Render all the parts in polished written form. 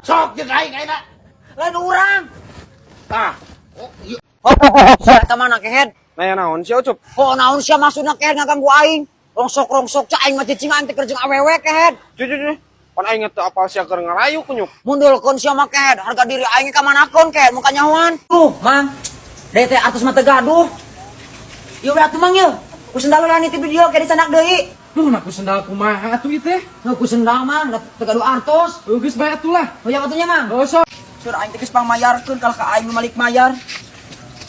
Sok jeung aing ayeuna. Lain urang. Tah. Oh, ieu. Sia eta mana kehead? Naya naon sih Ucup? Oh naon sia maksudna kehead ngaganggu aing. Rongsok cak aing mah cicing aing teh keur jeung awewe kehead. Cuy. Pan aing teu apal sia keur ngarayu kunyuk. Mundulkeun sia mah kehead, harga diri aing ka manakeun kehead muka nyahoan. Mang. Deui teh atos mah teu gaduh. Ieu atuh Mang ieu. Ku sendal lah ti video ke dicanak deui. Aku sendal kumaha atuh ieu teh? Ku sendal Mang, teu gaduh artos. Geus bae atuh lah. Hoyong atunya Mang. Oh sok. Sur aing teh geus pangmayarkeun kalau ka aing malik mayar.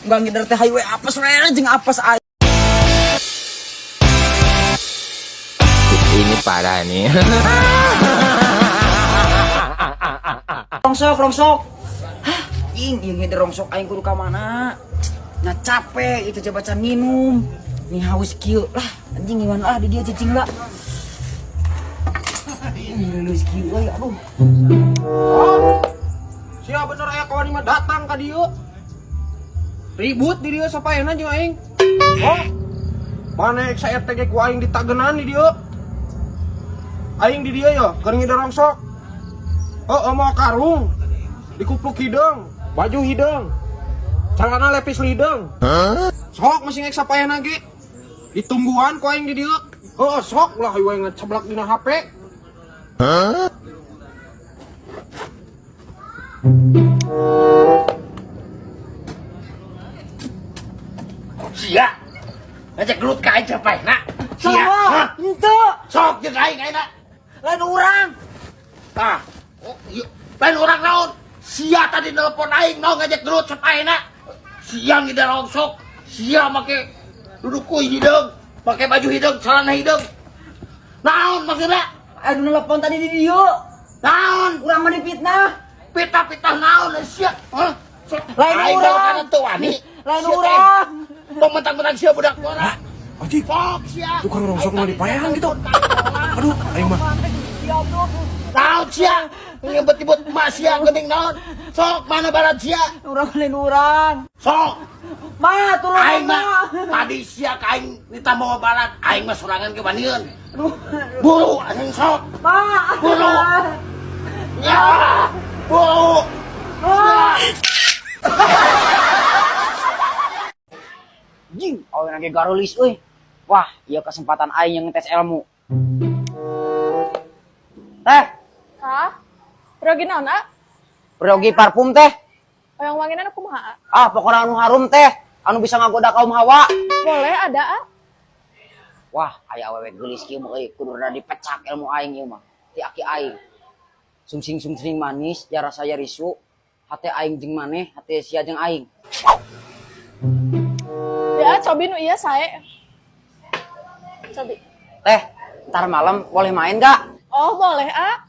Enggak ngider teh hayu apes we jeung apes aing. Ini parah nih. Rongsok. Hah, ieu ngider rongsok aing kudu ka mana? Nah capek itu coba can minum. Nih haus kieu lah, anjing gimana lah di dia cicing lah. Haus kieu euy aduh. Sia bener aya kawan mah datang ka dieu. Ribut di dieu sapaeuna jeung aing. Oh. Mana saya teh ku aing ditagenan di dieu. Aing di dieu ya, keur ngideu rongsok. Mau karung. Dikupluk hidung, baju hidung. Celana lepis lidung. Sok masih ngek sapaeuna ge. Ditungguan ku aing di dieu. Sok lah we ngeceblak dina HP. Sia. Ngajak gelut ka aing sapaeuna. Sia. Henteu. Sok jeung aing ayeuna. Lain urang. Tah. Oh, ieu. Lain urang naon? Sia tadi nelpon aing naon ngajak gelut sapaeuna. Sia ngidar rongsok. Sia make duduk kuy hidung, make baju hidung, celana hidung. Naon maksudna? Aduh nelpon tadi di dieu. Naon? Urang mah dipitnah. Pitah-pitah naon sia? Hah? Lain Aing urang. baru kana teu wani. Lain Sia, urang. teh. Mentang-mentang sia budak bola. Anjing. Sok sia. Tukang rongsok mah dipayahan gitu. Aduh, aing mah. Naon sia? Ngebet-ibet emak sia geuning naon? Sok mana barat sia? Urang lain urang. Sok. Ma tulung Aing mah. mah tadi sia ka aing ditambah barat. Aing mah sorangan ke bandieun. Buru anjing sok. Ma. Buru. Ya. Buru. Jing, awewe lagi garulis euy. Wah, ieu kesempatan aing yang ngetes ilmu. Teh, Hah? Pergi naon, A? pergi parfum teh. Yang wanginan aku kumaha, A? Ah, pokoknya anu harum teh, anu bisa ngagoda kaum hawa. Boleh ada, A? Wah, aya awewe geulis kieu mah euy, kudu dipecak ilmu aing ieu mah. Ti aki aing. Sungsing manis, jara saya risu. Hate aing jeung maneh, hate sia jeung aing. Ya, cobi nu iya sae. Cobi. Teh, ntar malam boleh main gak? Oh, boleh, A?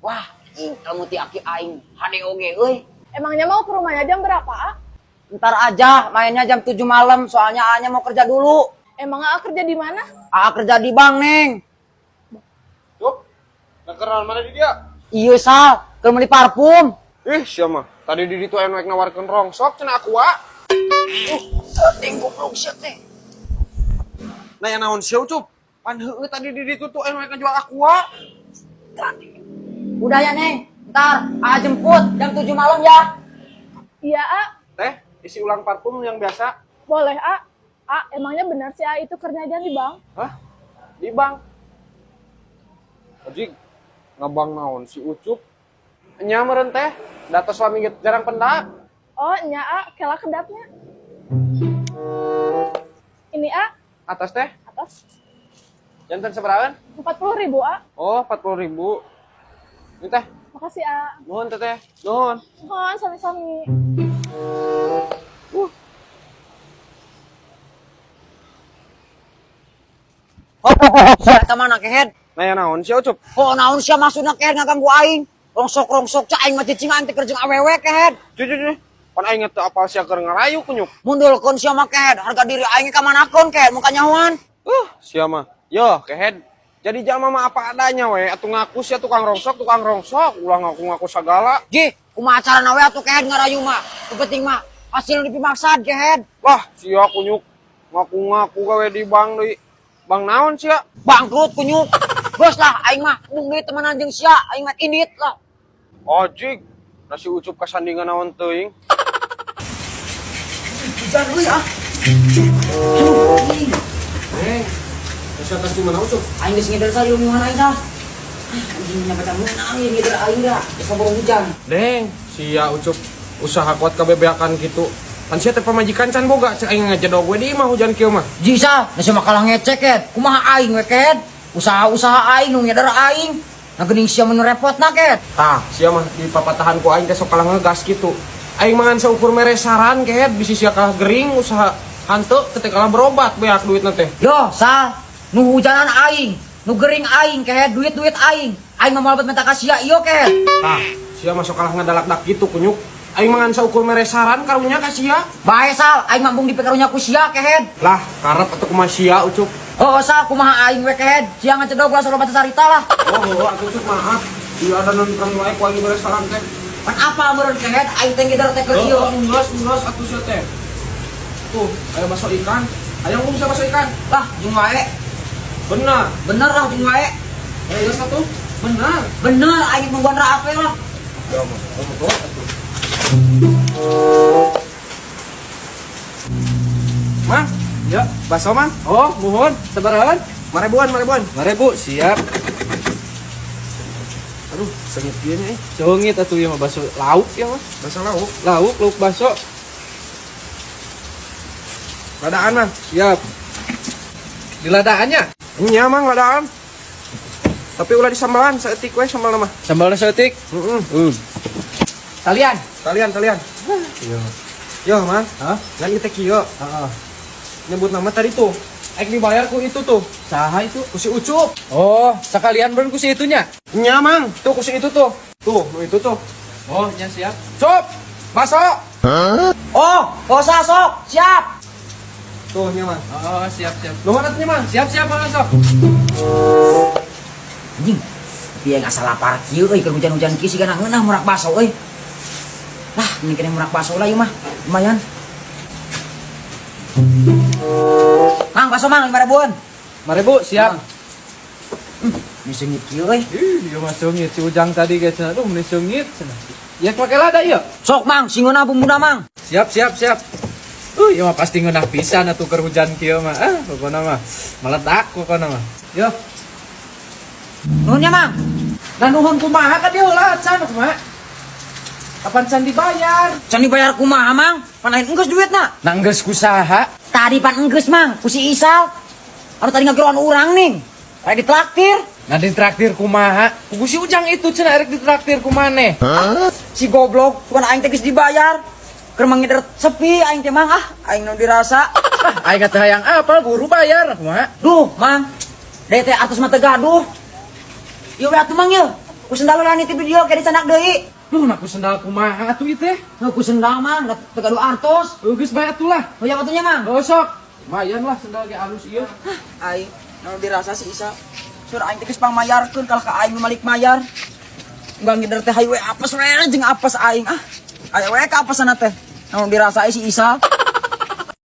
Wah, ilmu ti aki aing, hade oge euy. Emangnya mau ke rumahnya jam berapa, A? Ntar aja, mainnya jam 7 malam, soalnya A-nya mau kerja dulu. Emang A kerja di mana? A kerja di bank, Neng. Yup. Nakeran mana di dia? Iya, Sal, keur meuli parfum. Sia mah. Tadi di ditu anu nawarkeun rongsok cenah aqua. Ting goblok sia teh. Naya naon sia Ucup? Pan heueuh tadi di ditu tuh anu jual aqua. Udah ya, Neng. Ntar A jemput jam 7 malam ya. Iya, A. Teh, isi ulang parfum yang biasa. Boleh, A. A, emangnya benar si A itu kerjanya di bank? Hah? Di bank. Ajik, ngabang naon si Ucup? Nya meureun teh, data suami jarang pendak. Oh, nya, A. Kela kedapnya. Ini, A. Atas teh, Atas. janten sabarahan? 40.000, A. Oh, 40.000. Ini teh, Makasih, A. nuhun teh. Nuhun. Mohon, sami-sami. Sia eta mana kehead? Naya naon si Ucup? Oh, naon sia maksudna kehead ngaganggu aing? Rongsok cak aing mah cicing aing teh keur jeung awewe kehead. Cuy. Pan aing teu apal sia keur ngarayu kunyuk. Mundulkeun sia mah kehead, harga diri aing ka manakeun kehead muka nyahoan. Sia mah. Yo, kehead. Jadi jalma mah apa adanya we, atuh ngaku sia tukang rongsok. Ulah ngaku segala. Ji, kumaha carana we atuh kehead ngarayu mah. Nu penting mah hasil dipimaksad kehead. Wah, sia kunyuk. Ngaku-ngaku gawe di bank deui. Bang naon sia? Bangkrut kunyuk. Bos lah aing mah mung deui temenan jeung sia, aing mah indit lah. Ojik, nasi ucup kasandingan naon teuing. Hujan euy ah. Neng, bisa tas di mana ucup? Aing geus ngeder sayur di mana aing dah. Anjingnya baca menang ieu ngeder aing dah. Bisa bohong hujan. Neng, sia ucup usaha kuat kabebeakan gitu. Kan sia teh pamajikan can boga cek aing ngajadog we di mah hujan kieu mah. Jisa, nasi makalah ngecek ket. Kumaha aing we ket? Usaha-usaha aing nu ngeder aing. Nah geuning sia mun repotna ket. Tah, sia mah di papatahan ku aing teh sok kalah ngegas gitu. Aing mangan saukur mere saran ket bisi sia kalah gering usaha hanteu teh kalah berobat beak duitna teh. Yo, Sal, nu hujanan aing, nu gering aing ket, duit-duit aing. Aing mah moal minta ka sia ieu ket. Tah, sia mah sok kalah ngadalak-dak gitu kunyuk. Aing mangan saukur mere saran karunya ka sia. Bae Sal, aing mah mung dipekarunya ku sia ket. Lah, karep atuh kumaha sia ucup. Oh, Sal, kumaha aing we ket? Sia ngacedog ulah saloba carita lah. Oh, atuh ucup maaf. Ieu ada nonton wae ku aing mere saran teh. Pan apa meureun ket? Aing teh ngeder teh keur ieu. Unggas atuh sia teh. Tuh, aya bakso ikan. Aya ngomong sia bakso ikan. Lah, jeung wae. Benar. Bener lah jeung wae. Aya geus atuh. Benar. Bener, aing mah raap we lah. Ya, mah. Tuh, atuh. Mang, Ya, bakso mang. Oh, nuhun. Sabarahan? marebuan. Marebu, siap. Aduh, sengit pieu nya Songit atuh ya mah bakso lauk ya mah. Basa lauk. Lauk bakso. Ladaan, Mang. Siap. Di ladaannya. Nya, Mang, ladaan. Tapi ulah disambalan, saeutik we sambal mah. Sambalna saeutik. Heeh. Kalian. Talian. Iya. Yo, Mang. Hah? Ngan teh kieu. Heeh. Nyebut nama tadi tuh. Ek dibayar ku itu tuh. Saha itu? Ku si Ucup. Oh, sekalian beren ku si itunya. Nya, Mang. Tuh ku si itu tuh. Tuh, nu itu tuh. Oh, nya siap. Cop. Bakso. Oh, Sal sok, siap. Tuh, nya, Mang. Oh, siap. Nuhun atuh nya, Mang. Siap, Mang sok. Anjing, dia nggak salah lapar kieu euy keur hujan-hujan kieu sigana ngeunah murak bakso euy. Lah, ini kena murak bakso lah ieu mah. Lumayan. Mang, bakso Mang 5.000-an. 5.000 siap. Ini sengit kieu euy. Dia mah sungit si Ujang tadi guys. Aduh, meni sungit cenah. Ya pakai lada ieu. Sok Mang, singeuna bumbuna Mang. Siap. Ieu mah pasti ngeunah pisan atuh keur hujan kieu mah. Pokona mah meledak pokona mah. Yo. Nuhun ya Mang. Nah nuhun kumaha ka dieu lah can kumaha. Kapan can dibayar? Can dibayar kumaha Mang? Pan lain enggeus duitna. Nah geus kusaha. Tadi pan enggeus Mang, ku si Isal. Anu tadi ngageroan urang ning. Kayak ditraktir. Nah ditraktir kumaha? Ku si Ujang itu cenah erek ditraktir ku maneh. Si goblok, bukan aing teh geus dibayar. Keur mangideur sepi aing teh Mang aing nu dirasa. Aing kata hayang apa buru bayar kumaha? Duh, Mang. Deui teh atos mah teu gaduh. Ieu we atuh Mang ieu. Ku sendal urang nitip di dieu ke disanak deui. Duh nah ku sendal kumaha atuh ieu teh? Ku sendal Mang, teu gaduh artos. Geus bae atuh lah. Hoyong atunya Mang. Gosok. Lumayan lah sendal ge alus ieu. Aing nu dirasa si Isa. Sur aing teh geus pangmayarkeun kalah ka aing nu malik mayar. Enggak ngider teh hayu we apes we jeung apes aing Aya we ka apesana teh. Nu dirasa si Isa.